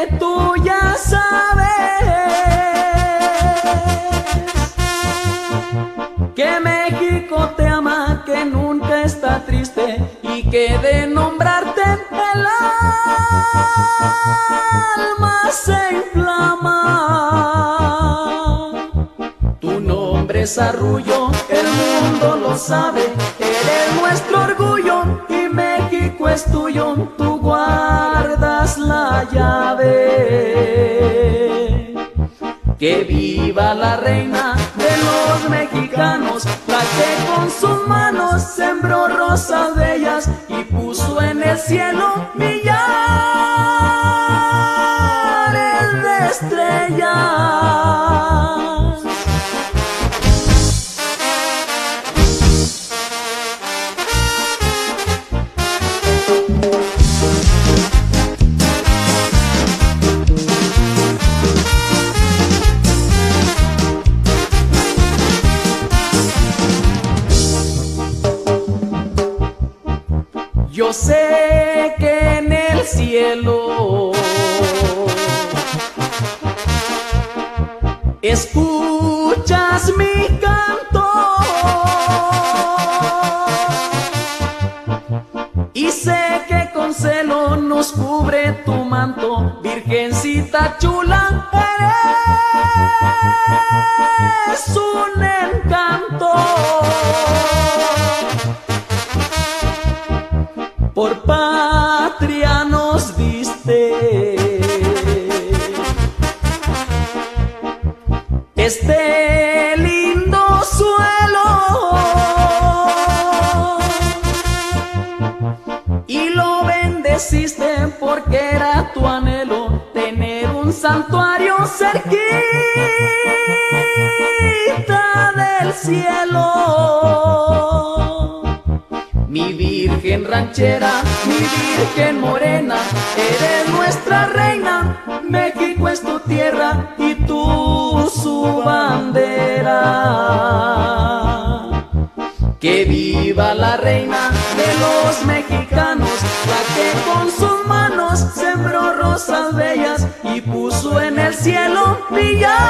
que tú ya sabes que México te ama, que nunca está triste y que de nombrarte el alma se inflama. Tu nombre es Arrullo, el mundo lo sabe, eres nuestro orgullo y México es tuyo, tú guardas la llave. Que viva la reina de los mexicanos, la que con sus manos sembró rosas bellas y puso en el cielo millares de estrellas. Yo sé que en el cielo escuchas mi canto y sé que con celo nos cubre tu manto, Virgencita chula, eres un encanto. Por patria nos diste este lindo suelo y lo bendeciste porque era tu anhelo tener un santuario cerquita del cielo. Mi Virgen ranchera, mi Virgen morena, eres nuestra reina, México es tu tierra y tú su bandera. Que viva la reina de los mexicanos, la que con sus manos sembró rosas bellas y puso en el cielo millares